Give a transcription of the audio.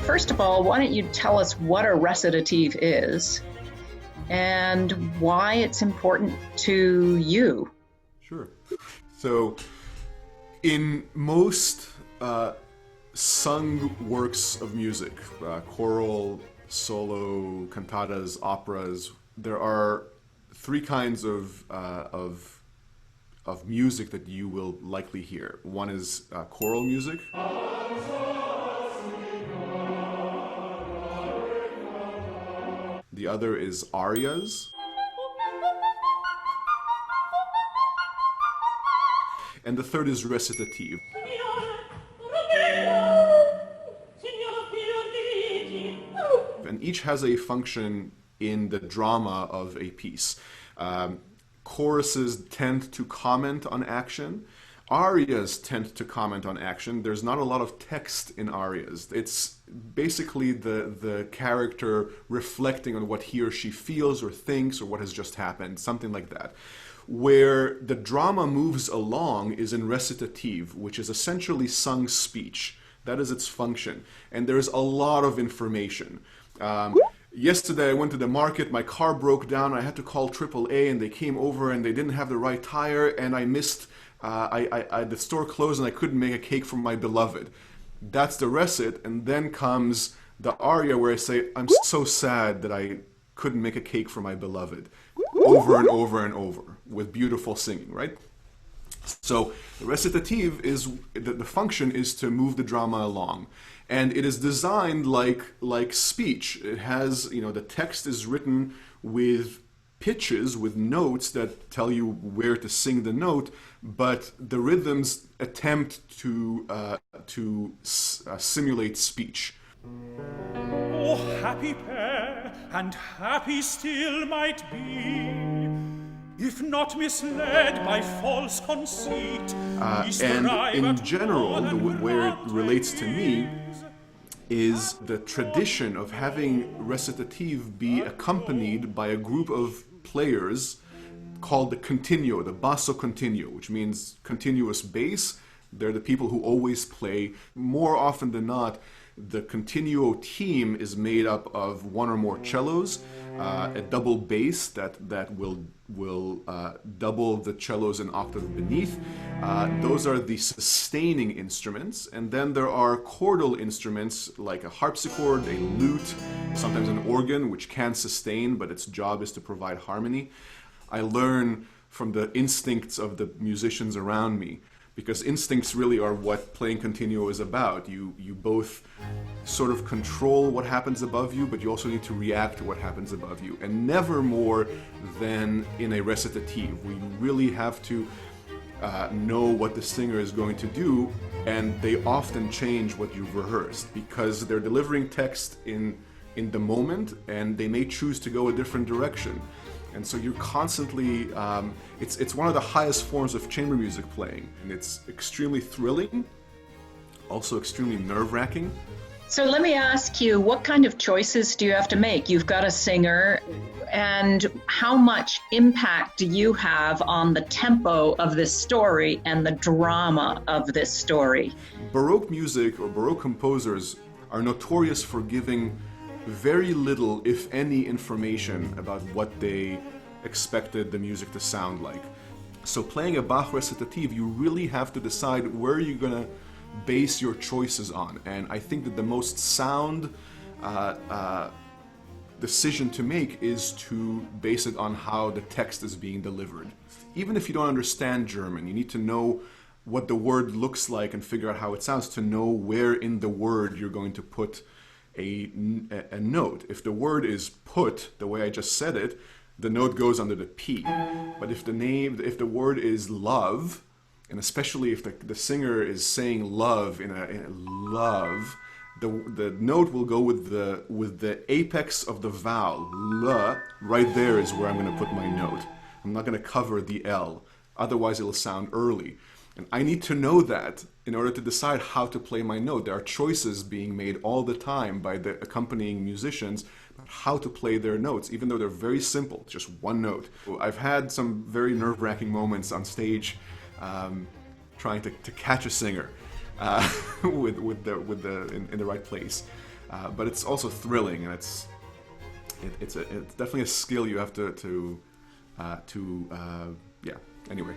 First of all, why don't you tell us what a recitative is and why it's important to you? Sure. So, in most sung works of music, choral, solo, cantatas, operas, there are three kinds of music that you will likely hear. One is choral music. The other is arias. And the third is recitative. And each has a function in the drama of a piece. Choruses tend to comment on action. Arias tend to comment on action. There's not a lot of text in arias. It's basically the character reflecting on what he or she feels or thinks or what has just happened, something like that. Where the drama moves along is in recitative, which is essentially sung speech. That is its function. And there's a lot of information. Yesterday I went to the market, my car broke down, I had to call AAA and they came over and they didn't have the right tire and I missed, the store closed and I couldn't make a cake for my beloved. That's the recit, and then comes the aria where I say, I'm so sad that I couldn't make a cake for my beloved. Over and over and over with beautiful singing, right? So the recitative is, the function is to move the drama along. And it is designed like speech. It has, the text is written with pitches, with notes that tell you where to sing the note, but the rhythms attempt to simulate speech. Oh, happy pair, and happy still might be, if not misled by false conceit. And in general, where it relates to me is the tradition of having recitative be accompanied by a group of players called the continuo, the basso continuo, which means continuous bass. They're the people who always play. More often than not, the continuo team is made up of one or more cellos, a double bass that will double the cellos an octave beneath. Those are the sustaining instruments, and then there are chordal instruments like a harpsichord, a lute, sometimes an organ, which can sustain, but its job is to provide harmony. I learn from the instincts of the musicians around me, because instincts really are what playing continuo is about. You both sort of control what happens above you, but you also need to react to what happens above you. And never more than in a recitative, where you really have to know what the singer is going to do, and they often change what you've rehearsed, because they're delivering text in the moment, and they may choose to go a different direction. And so you're constantly, it's one of the highest forms of chamber music playing, and it's extremely thrilling, also extremely nerve-wracking. So let me ask you, what kind of choices do you have to make? You've got a singer, and how much impact do you have on the tempo of this story and the drama of this story? Baroque music, or Baroque composers, are notorious for giving very little, if any, information about what they expected the music to sound like. So playing a Bach recitative, you really have to decide where you're going to base your choices on. And I think that the most sound decision to make is to base it on how the text is being delivered. Even if you don't understand German, you need to know what the word looks like and figure out how it sounds to know where in the word you're going to put a note. If the word is put, the way I just said it, the note goes under the P. But if the word is love, and especially if the singer is saying love in a love, the note will go with the apex of the vowel. L, right there is where I'm going to put my note. I'm not going to cover the L, otherwise it'll sound early. And I need to know that in order to decide how to play my note. There are choices being made all the time by the accompanying musicians about how to play their notes, even though they're very simple, just one note. I've had some very nerve-wracking moments on stage trying to catch a singer in the right place. but it's also thrilling, and it's definitely a skill you have to yeah. Anyway.